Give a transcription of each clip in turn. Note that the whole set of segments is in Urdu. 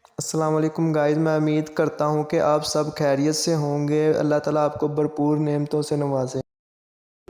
السلام علیکم گائز، میں امید کرتا ہوں کہ آپ سب خیریت سے ہوں گے۔ اللہ تعالیٰ آپ کو بھرپور نعمتوں سے نوازے۔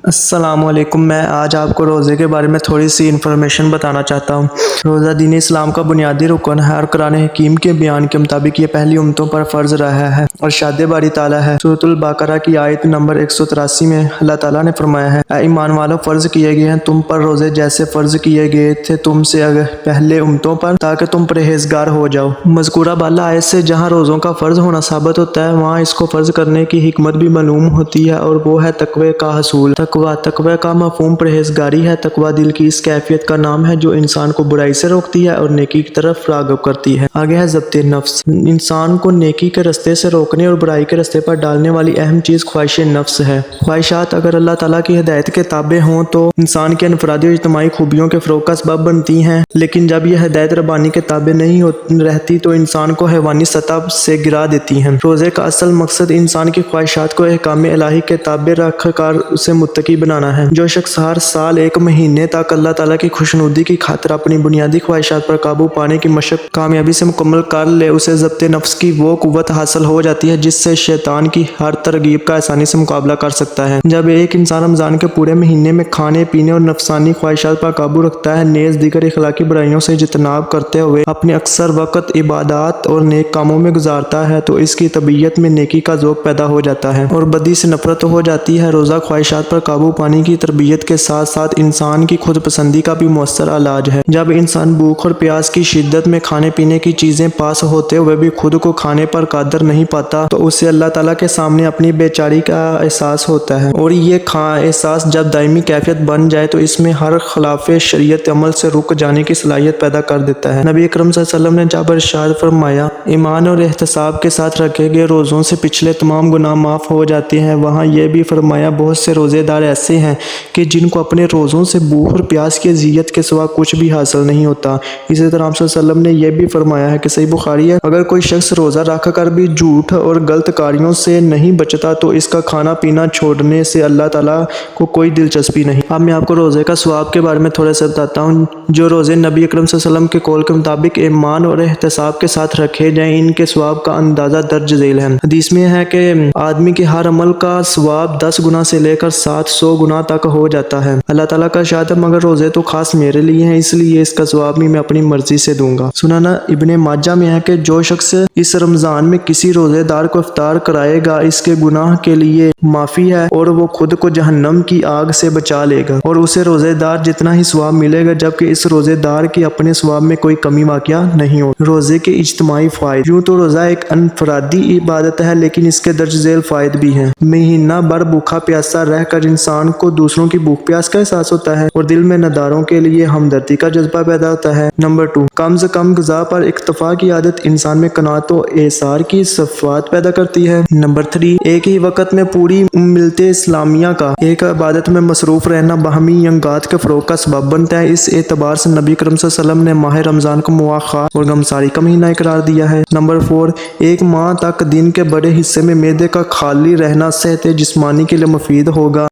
السلام علیکم، میں آج آپ کو روزے کے بارے میں تھوڑی سی انفارمیشن بتانا چاہتا ہوں۔ روزہ دین اسلام کا بنیادی رکن ہے اور قرآن حکیم کے بیان کے مطابق یہ پہلی امتوں پر فرض رہا ہے اور ارشاد باری تعالیٰ ہے۔ سورۃ البقرہ کی آیت نمبر 183 میں اللہ تعالیٰ نے فرمایا ہے، اے ایمان والو، فرض کیے گئے ہیں تم پر روزے جیسے فرض کیے گئے تھے تم سے پہلے امتوں پر، تاکہ تم پرہیزگار ہو جاؤ۔ مذکورہ بالا آیت سے جہاں روزوں کا فرض ہونا ثابت ہوتا ہے، وہاں اس کو فرض کرنے کی حکمت بھی معلوم ہوتی ہے، اور وہ ہے تقوی کا حصول۔ تقوی کا مفہوم پرہیزگاری ہے۔ تقوی دل کی اس کیفیت کا نام ہے جو انسان کو برائی سے روکتی ہے اور نیکی کی طرف راغب کرتی ہے۔ آگے ہے ضبط نفس۔ انسان کو نیکی کے راستے سے روکنے اور برائی کے راستے پر ڈالنے والی اہم چیز خواہش نفس ہے۔ خواہشات اگر اللہ تعالیٰ کی ہدایت کے تابع ہوں تو انسان کی انفرادی اور اجتماعی خوبیوں کے فروغ کا سبب بنتی ہیں، لیکن جب یہ ہدایت ربانی کے تابع نہیں رہتی تو انسان کو حیوانی سطح سے گرا دیتی ہیں۔ روزے کا اصل مقصد انسان کی خواہشات کو احکام الہی کے تابع رکھ کر اسے متقی بنانا ہے۔ جو شخص ہر سال ایک مہینے تک اللہ تعالیٰ کی خوشنودی کی خاطر اپنی بنیادی خواہشات پر قابو پانے کی مشق کامیابی سے مکمل کر لے، اسے ضبط نفس کی وہ قوت حاصل ہو جاتی ہے جس سے شیطان کی ہر ترغیب کا آسانی سے مقابلہ کر سکتا ہے۔ جب ایک انسان رمضان کے پورے مہینے میں کھانے پینے اور نفسانی خواہشات پر قابو رکھتا ہے، نیز دیگر اخلاقی برائیوں سے اجتناب کرتے ہوئے اپنے اکثر وقت عبادات اور نیک کاموں میں گزارتا ہے، تو اس کی طبیعت میں نیکی کا ذوق پیدا ہو جاتا ہے اور بدی سے نفرت ہو جاتی ہے۔ روزہ خواہشات پر قابو پانے کی تربیت کے ساتھ ساتھ انسان کی خود پسندی کا بھی مؤثر علاج ہے۔ جب انسان بھوک اور پیاس کی شدت میں کھانے پینے کی چیزیں پاس ہوتے ہوئے بھی خود کو کھانے پر قادر نہیں پاتا تو اسے اللہ تعالیٰ کے سامنے اپنی بے چاری کا احساس ہوتا ہے، اور یہ احساس جب دائمی کیفیت بن جائے تو اس میں ہر خلاف شریعت عمل سے رک جانے کی صلاحیت پیدا کر دیتا ہے۔ نبی اکرم صلی اللہ علیہ وسلم نے جب ارشاد فرمایا، ایمان اور احتساب کے ساتھ رکھے گئے روزوں سے پچھلے تمام گناہ معاف ہو جاتے ہیں، وہاں یہ بھی فرمایا، بہت سے روزے دار ایسے ہیں کہ جن کو اپنے روزوں سے بھوک اور پیاس کی اذیت کے سوا کچھ بھی حاصل نہیں ہوتا۔ اسی طرح آپ صلی اللہ علیہ وسلم نے یہ بھی فرمایا ہے کہ صحیح بخاری ہے، اگر کوئی شخص روزہ رکھ کر بھی جھوٹ اور غلط کاریوں سے نہیں بچتا تو اس کا کھانا پینا چھوڑنے سے اللہ تعالیٰ کو کوئی دلچسپی نہیں۔ اب میں آپ کو روزے کا ثواب کے بارے میں تھوڑا سا بتاتا ہوں۔ جو روزے نبی اکرم صلی اللہ علیہ وسلم کے قول کے مطابق ایمان اور احتساب کے ساتھ رکھے جائیں، ان کے ثواب کا اندازہ درج ذیل ہے۔ حدیث میں ہے کہ آدمی کے ہر عمل کا ثواب 10 گنا سے لے کر 700 گنا تک ہو جاتا ہے۔ اللہ تعالیٰ کا ارشاد ہے، مگر روزے تو خاص میرے لیے ہیں، اس لیے اس کا ثواب بھی میں اپنی مرضی سے دوں گا۔ سنن ابن ماجہ میں ہے کہ جو شخص اس رمضان میں کسی روزے دار کو افطار کرائے گا، اس کے گناہ کے لیے معافی ہے اور وہ خود کو جہنم کی آگ سے بچا لے گا، اور اسے روزے دار جتنا ہی ثواب ملے گا، جبکہ اس روزے دار کی اپنے ثواب میں کوئی کمی واقع نہیں ہو۔ روزے کے اجتماعی فوائد۔ یوں تو روزہ ایک انفرادی عبادت ہے، لیکن اس کے درج ذیل فوائد بھی ہیں۔ مہینہ بھر بھوکا پیاسا رہ کر انسان کو دوسروں کی بھوک پیاس کا احساس ہوتا ہے اور دل میں نداروں کے لیے ہمدردی کا جذبہ پیدا ہوتا ہے۔ نمبر 2، کم سے کم غذا پر اکتفا کی عادت انسان میں قناعت و ایثار کی صفات پیدا کرتی ہے۔ نمبر 3، ایک ہی وقت میں پوری ملت اسلامیہ کا ایک عبادت میں مصروف رہنا باہمی ینگات کے فروغ کا سبب بنتا ہے۔ اس اعتبار سے نبی کریم صلی اللہ علیہ وسلم نے ماہ رمضان کو مواخات اور غمساری کا مہینہ قرار دیا ہے۔ نمبر 4، ایک ماہ تک دن کے بڑے حصے میں معدے کا خالی رہنا صحت جسمانی کے لیے مفید ہوگا۔